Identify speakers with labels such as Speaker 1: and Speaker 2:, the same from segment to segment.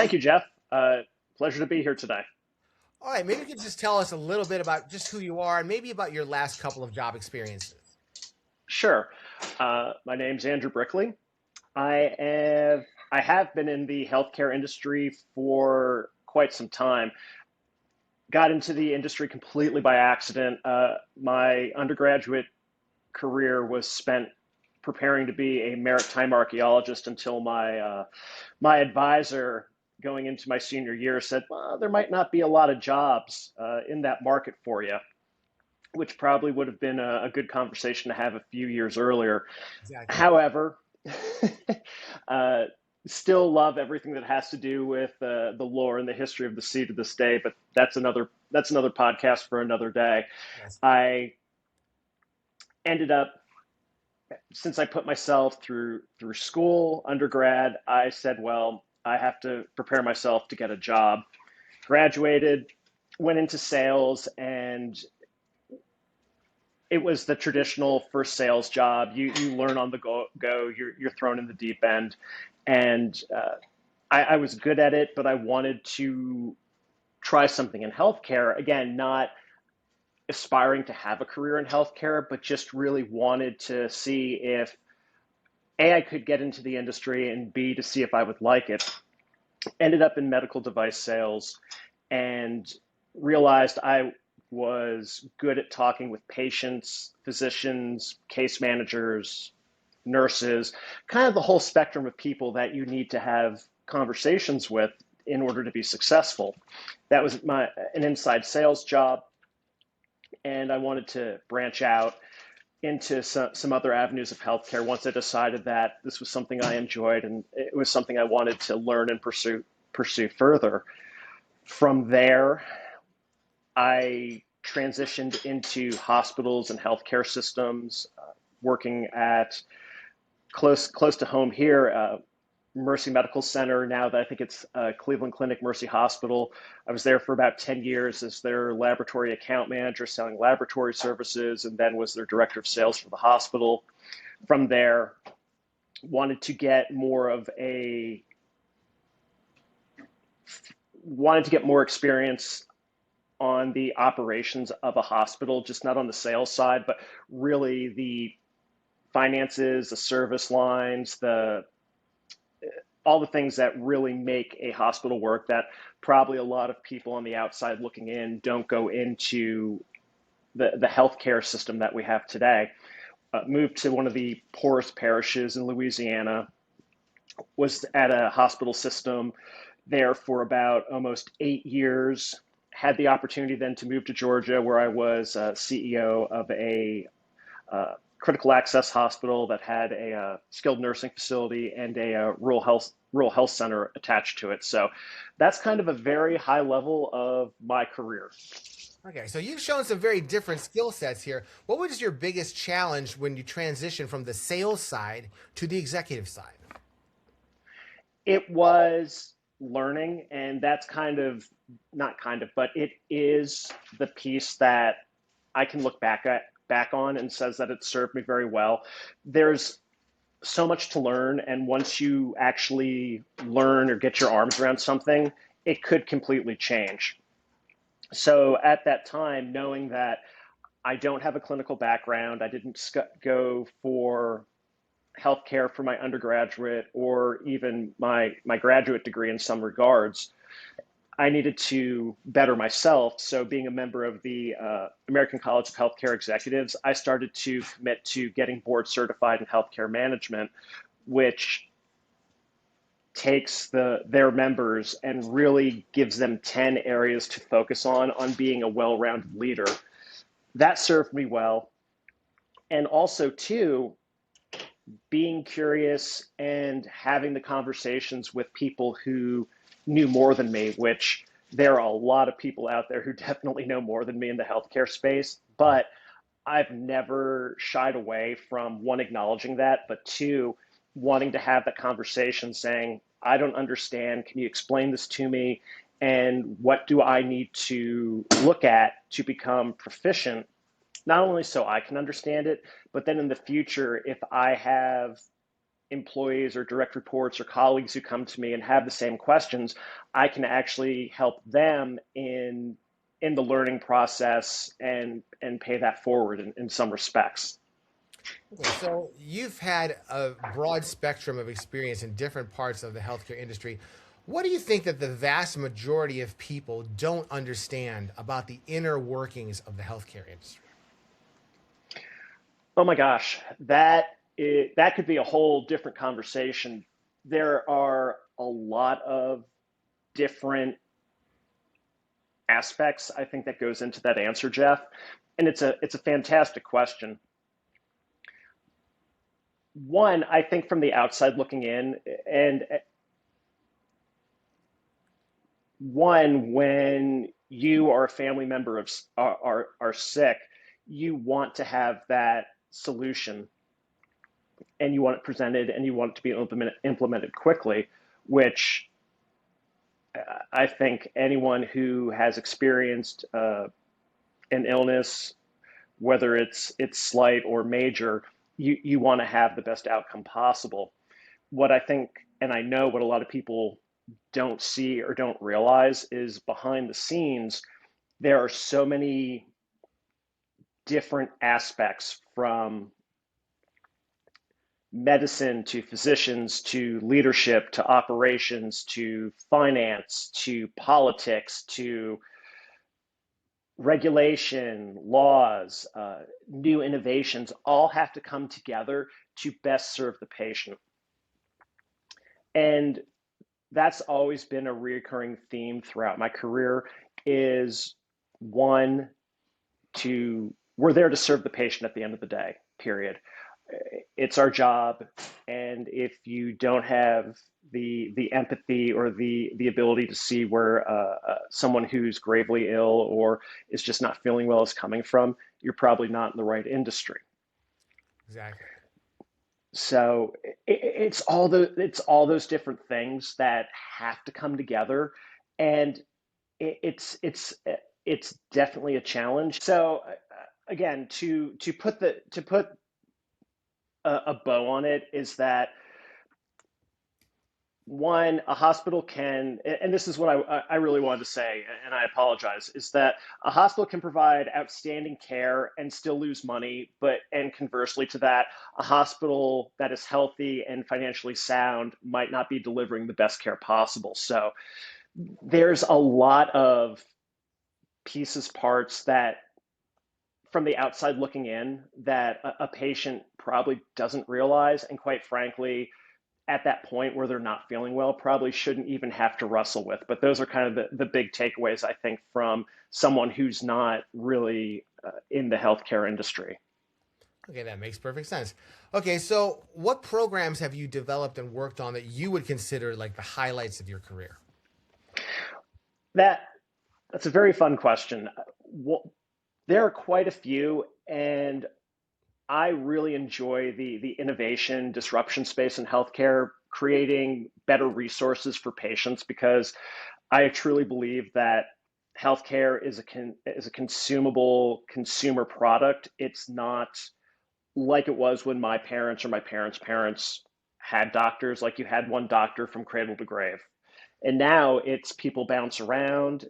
Speaker 1: Thank you, Jeff. Pleasure to be here today.
Speaker 2: All right, maybe you could just tell us a little bit about just who you are and maybe about your last couple of job experiences.
Speaker 1: Sure. My name's Andrew Brickley. I have I have been in the healthcare industry for quite some time. Got into the industry completely by accident. My undergraduate career was spent preparing to be a maritime archaeologist until my advisor going into my senior year said, well, there might not be a lot of jobs in that market for you, which probably would have been a good conversation to have a few years earlier.
Speaker 2: Exactly.
Speaker 1: However, uh, still love everything that has to do with the lore and the history of the sea to this day. But that's another podcast for another day.
Speaker 2: Yes.
Speaker 1: I ended up, since I put myself through school, undergrad, I said, well, I have to prepare myself to get a job. Graduated, went into sales, and it was the traditional first sales job. You learn on the go. You're thrown in the deep end, and I was good at it, but I wanted to try something in healthcare. Again, not aspiring to have a career in healthcare, but just really wanted to see if A, I could get into the industry, and B, to see if I would like it. Ended up in medical device sales and realized I was good at talking with patients, physicians, case managers, nurses, kind of the whole spectrum of people that you need to have conversations with in order to be successful. That was an inside sales job, and I wanted to branch out into some other avenues of healthcare once I decided that this was something I enjoyed and it was something I wanted to learn and pursue further. From there, I transitioned into hospitals and healthcare systems, working at close to home here, Mercy Medical Center. Now that I think it's Cleveland Clinic Mercy Hospital, I was there for about 10 years as their laboratory account manager, selling laboratory services, and then was their director of sales for the hospital. From there, wanted to get more of a wanted to get more experience on the operations of a hospital, just not on the sales side, but really the finances, the service lines, the all the things that really make a hospital work that probably a lot of people on the outside looking in don't go into the healthcare system that we have today. Moved to one of the poorest parishes in Louisiana, was at a hospital system there for about almost 8 years. Had the opportunity then to move to Georgia, where I was CEO of a critical access hospital that had a skilled nursing facility and a rural health center attached to it. So that's kind of a very high level of my career.
Speaker 2: Okay, so you've shown some very different skill sets here. What was your biggest challenge when you transition from the sales side to the executive side?
Speaker 1: It was learning, and that's kind of not kind of, but it is the piece that I can look back on and says that it served me very well. There's so much to learn, and once you actually learn or get your arms around something, it could completely change. So at that time, knowing that I don't have a clinical background, I didn't go for healthcare for my undergraduate or even my graduate degree in some regards. I needed to better myself. So, being a member of the American College of Healthcare Executives, I started to commit to getting board certified in healthcare management, which takes their members and really gives them 10 areas to focus on being a well-rounded leader. That served me well. And also, too, being curious and having the conversations with people who knew more than me, which there are a lot of people out there who definitely know more than me in the healthcare space, but I've never shied away from one, acknowledging that, but two, wanting to have that conversation saying, I don't understand. Can you explain this to me? And what do I need to look at to become proficient, not only so I can understand it, but then in the future, if I have employees or direct reports or colleagues who come to me and have the same questions, I can actually help them in the learning process and pay that forward in some respects.
Speaker 2: Okay, so you've had a broad spectrum of experience in different parts of the healthcare industry. What do you think that the vast majority of people don't understand about the inner workings of the healthcare industry?
Speaker 1: Oh my gosh, that could be a whole different conversation. There are a lot of different aspects I think that goes into that answer, Jeff, and it's a fantastic question. One, I think from the outside looking in, and one, when you or a family member are sick, you want to have that solution and you want it presented and you want it to be implemented quickly, which I think anyone who has experienced an illness, whether it's slight or major, you want to have the best outcome possible. What I think, and I know what a lot of people don't see or don't realize is behind the scenes, there are so many different aspects from medicine to physicians to leadership to operations to finance to politics to regulation, laws, new innovations all have to come together to best serve the patient. And that's always been a recurring theme throughout my career is one, to we're there to serve the patient at the end of the day, period. It's our job, and if you don't have the empathy or the ability to see where someone who's gravely ill or is just not feeling well is coming from, you're probably not in the right industry.
Speaker 2: Exactly.
Speaker 1: So it's all those different things that have to come together, and it's definitely a challenge. So again, to put a bow on it is that one, a hospital can, and this is what I really wanted to say, and I apologize, is that a hospital can provide outstanding care and still lose money, and conversely to that, a hospital that is healthy and financially sound might not be delivering the best care possible. So there's a lot of pieces, parts that from the outside looking in that a patient probably doesn't realize, and quite frankly, at that point where they're not feeling well, probably shouldn't even have to wrestle with. But those are kind of the big takeaways, I think, from someone who's not really in the healthcare industry.
Speaker 2: Okay, that makes perfect sense. Okay, so what programs have you developed and worked on that you would consider like the highlights of your career?
Speaker 1: That that's a very fun question. Well, there are quite a few, and I really enjoy the innovation disruption space in healthcare, creating better resources for patients because I truly believe that healthcare is a consumable consumer product. It's not like it was when my parents or my parents' parents had doctors, like you had one doctor from cradle to grave. And now it's people bounce around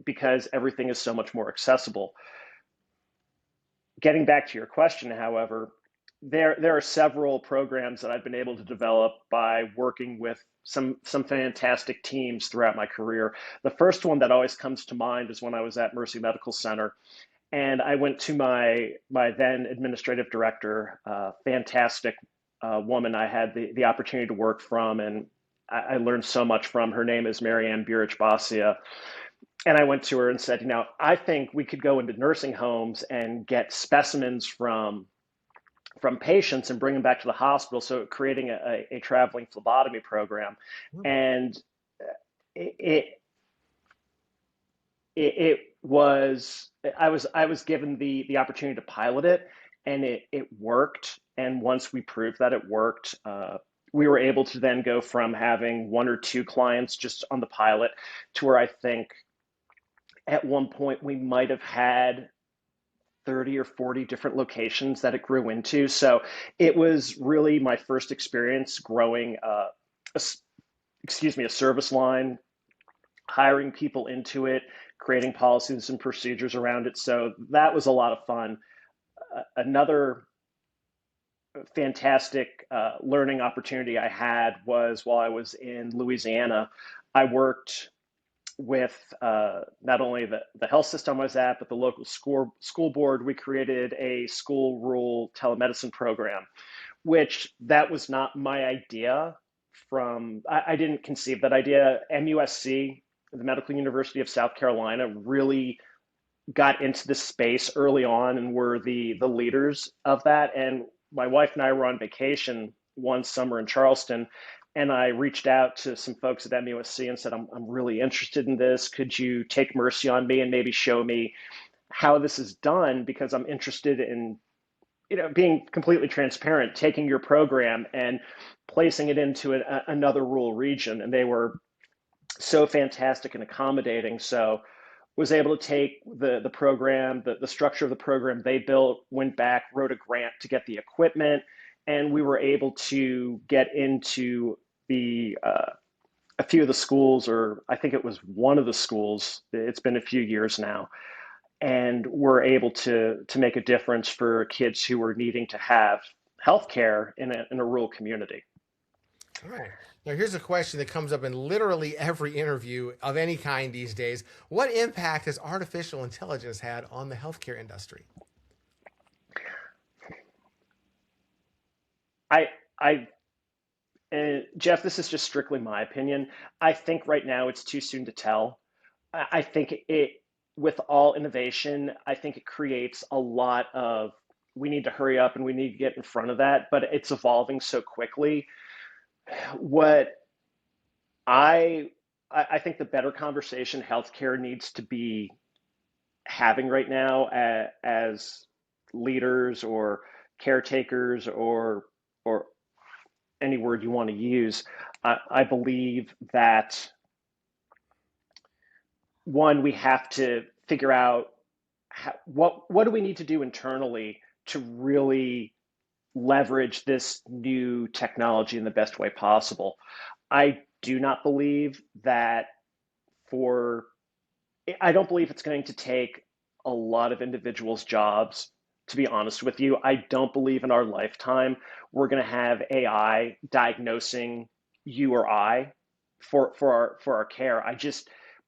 Speaker 1: because everything is so much more accessible. Getting back to your question, however, there are several programs that I've been able to develop by working with some fantastic teams throughout my career. The first one that always comes to mind is when I was at Mercy Medical Center, and I went to my then administrative director, fantastic woman I had the opportunity to work from, and I learned so much from. Her name is Marianne Burich Basia, and I went to her and said, I think we could go into nursing homes and get specimens from patients and bring them back to the hospital. So creating a traveling phlebotomy program, and it it was I was given the opportunity to pilot it, and it worked. And once we proved that it worked, we were able to then go from having one or two clients just on the pilot to where I think at one point we might have had 30 or 40 different locations that it grew into. So it was really my first experience growing a, a service line, hiring people into it, creating policies and procedures around it. So that was a lot of fun. Another fantastic learning opportunity I had was while I was in Louisiana. I worked with not only the health system I was at, but the local school board. We created a school rule telemedicine program, which that was not my idea. I didn't conceive that idea. MUSC, the Medical University of South Carolina, really got into this space early on and were the leaders of that. And my wife and I were on vacation one summer in Charleston, and I reached out to some folks at MUSC and said, I'm really interested in this. Could you take mercy on me and maybe show me how this is done? Because I'm interested in, being completely transparent, taking your program and placing it into another rural region. And they were so fantastic and accommodating. So was able to take the program, the structure of the program they built, went back, wrote a grant to get the equipment, and we were able to get into the a few of the schools, or I think it was one of the schools. It's been a few years now, and we're able to make a difference for kids who were needing to have healthcare in a rural community.
Speaker 2: All right. Now, here's a question that comes up in literally every interview of any kind these days. What impact has artificial intelligence had on the healthcare industry?
Speaker 1: I Jeff, this is just strictly my opinion. I think right now it's too soon to tell. I think with all innovation, I think it creates a lot of, we need to hurry up and we need to get in front of that, but it's evolving so quickly. What I I think the better conversation healthcare needs to be having right now as leaders or caretakers or any word you want to use. I believe that one, we have to figure out what do we need to do internally to really leverage this new technology in the best way possible. I do not believe that for I don't believe it's going to take a lot of individuals' jobs, to be honest with you. I don't believe in our lifetime we're going to have AI diagnosing you or I for our care.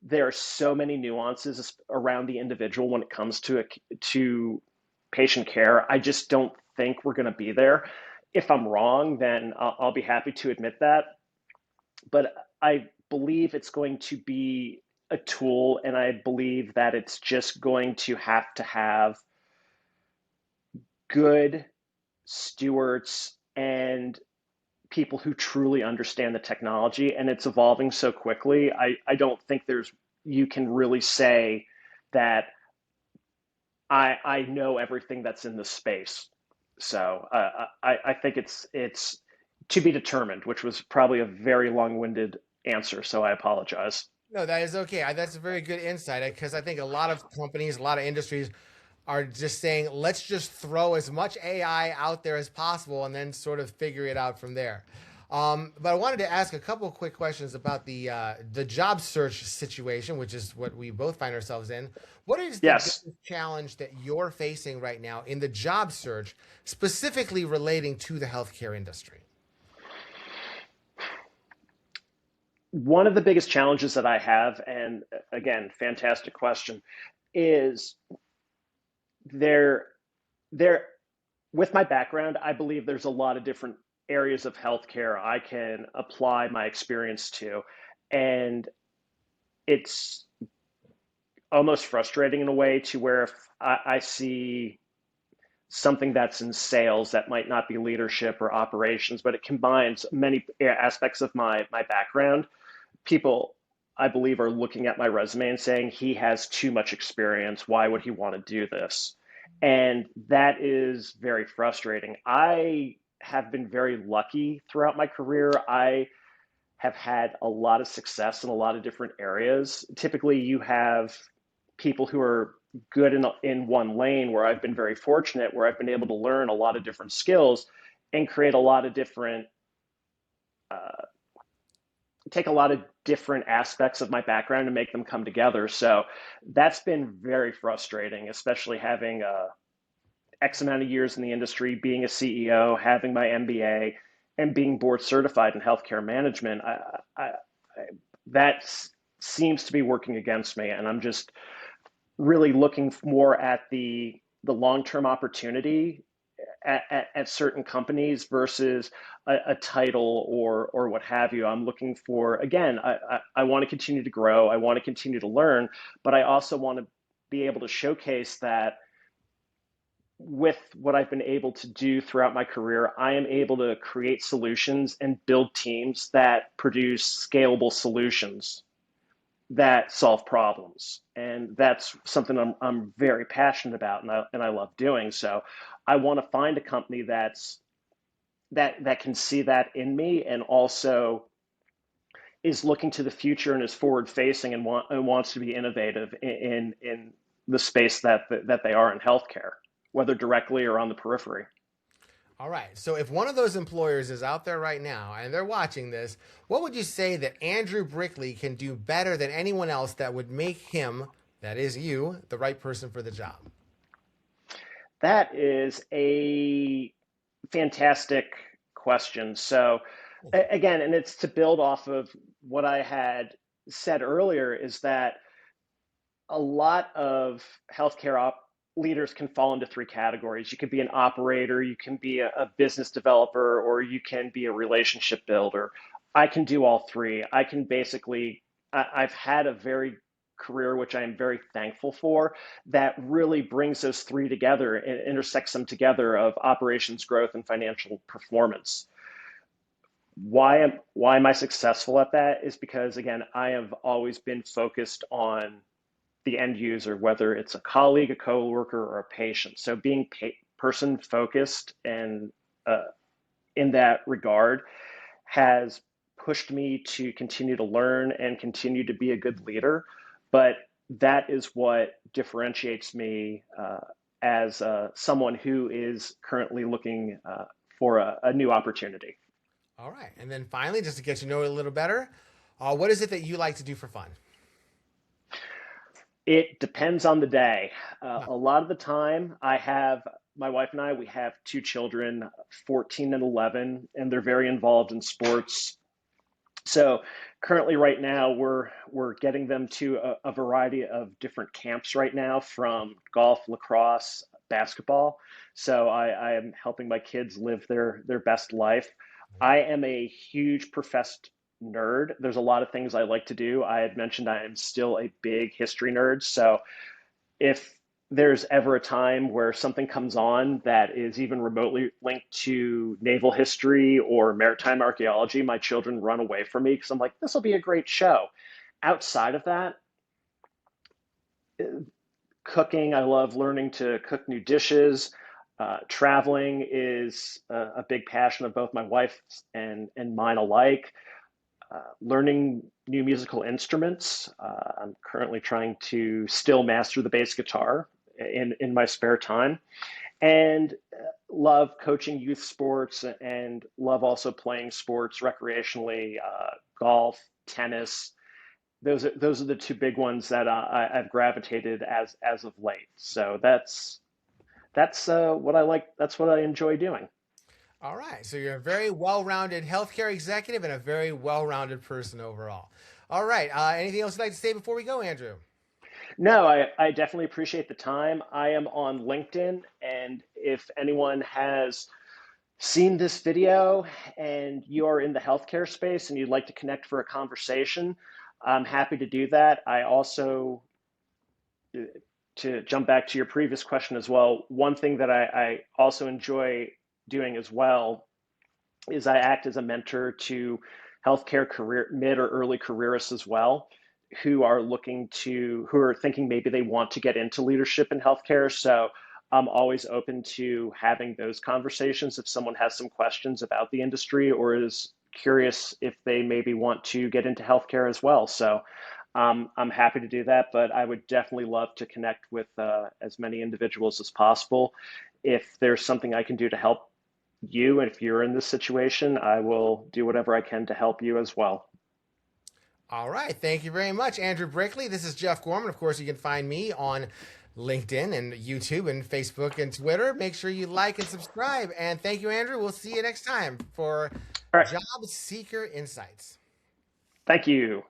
Speaker 1: There are so many nuances around the individual when it comes to patient care. I just don't think we're going to be there. If I'm wrong, then I'll be happy to admit that. But I believe it's going to be a tool, and I believe that it's just going to have good stewards and people who truly understand the technology, and it's evolving so quickly. I don't think you can really say that I know everything that's in this space. So I think it's to be determined, which was probably a very long-winded answer. So I apologize.
Speaker 2: No, that is okay. That's a very good insight because I think a lot of companies, a lot of industries are just saying, let's just throw as much AI out there as possible and then sort of figure it out from there. But I wanted to ask a couple of quick questions about the job search situation, which is what we both find ourselves in. What is the
Speaker 1: Yes.
Speaker 2: biggest challenge that you're facing right now in the job search, specifically relating to the healthcare industry?
Speaker 1: One of the biggest challenges that I have, and again, fantastic question, is there there with my background, I believe there's a lot of different areas of healthcare I can apply my experience to. And it's almost frustrating in a way to where if I see something that's in sales that might not be leadership or operations, but it combines many aspects of my background, people I believe are looking at my resume and saying he has too much experience. Why would he want to do this? And that is very frustrating. I have been very lucky throughout my career. I have had a lot of success in a lot of different areas. Typically, you have people who are good in one lane, where I've been very fortunate, where I've been able to learn a lot of different skills and create a lot of different, uh, take a lot of different aspects of my background and make them come together. So that's been very frustrating, especially having X amount of years in the industry, being a CEO, having my MBA, and being board certified in healthcare management. That seems to be working against me, and I'm just really looking more at the long term opportunity at certain companies versus a title or what have you. I'm looking for, again, I want to continue to grow. I want to continue to learn, but I also want to be able to showcase that with what I've been able to do throughout my career, I am able to create solutions and build teams that produce scalable solutions that solve problems. And that's something I'm very passionate about, and I love doing. So I want to find a company that can see that in me, and also is looking to the future and is forward facing, and wants to be innovative in the space that they are in healthcare, whether directly or on the periphery.
Speaker 2: All right. So if one of those employers is out there right now and they're watching this, what would you say that Andrew Brickley can do better than anyone else that would make him, that is you, the right person for the job?
Speaker 1: That is a fantastic question. So, again, and it's to build off of what I had said earlier, is that a lot of leaders can fall into three categories. You could be an operator, you can be a business developer, or you can be a relationship builder. I can do all three. I can basically, I've had a very career, which I am very thankful for, that really brings those three together and intersects them together, of operations growth and financial performance. Why am I successful at that is because, again, I have always been focused on the end user, whether it's a colleague, a coworker, or a patient. So being person focused and in that regard has pushed me to continue to learn and continue to be a good leader. But that is what differentiates me as someone who is currently looking for a new opportunity.
Speaker 2: All right. And then finally, just to get to know it a little better, what is it that you like to do for fun?
Speaker 1: It depends on the day.
Speaker 2: Huh.
Speaker 1: A lot of the time, my wife and I, we have two children, 14 and 11, and they're very involved in sports. So currently, right now, we're getting them to a variety of different camps right now, from golf, lacrosse, basketball. So I am helping my kids live their best life. I am a huge professed nerd. There's a lot of things I like to do. I had mentioned I am still a big history nerd. So if there's ever a time where something comes on that is even remotely linked to naval history or maritime archaeology, my children run away from me because I'm like, this will be a great show. Outside of that, cooking, I love learning to cook new dishes. Traveling is a big passion of both my wife and mine alike. Learning new musical instruments. I'm currently trying to still master the bass guitar in my spare time, and love coaching youth sports, and love also playing sports recreationally, golf, tennis. Those are the two big ones that I've gravitated as of late. So that's what I like. That's what I enjoy doing.
Speaker 2: All right. So you're a very well rounded healthcare executive and a very well rounded person overall. All right. Anything else you'd like to say before we go, Andrew?
Speaker 1: No, I definitely appreciate the time. I am on LinkedIn, and if anyone has seen this video and you are in the healthcare space and you'd like to connect for a conversation, I'm happy to do that. I also, to jump back to your previous question as well, one thing that I also enjoy doing as well is I act as a mentor to healthcare career mid or early careerists as well, who are thinking maybe they want to get into leadership in healthcare. So I'm always open to having those conversations if someone has some questions about the industry or is curious if they maybe want to get into healthcare as well. So I'm happy to do that, but I would definitely love to connect with as many individuals as possible. If there's something I can do to help you, and if you're in this situation, I will do whatever I can to help you as well.
Speaker 2: All right. Thank you very much, Andrew Brickley. This is Jeff Gorman. Of course, you can find me on LinkedIn and YouTube and Facebook and Twitter. Make sure you like and subscribe. And thank you, Andrew. We'll see you next time for
Speaker 1: All right.
Speaker 2: Job Seeker Insights.
Speaker 1: Thank you.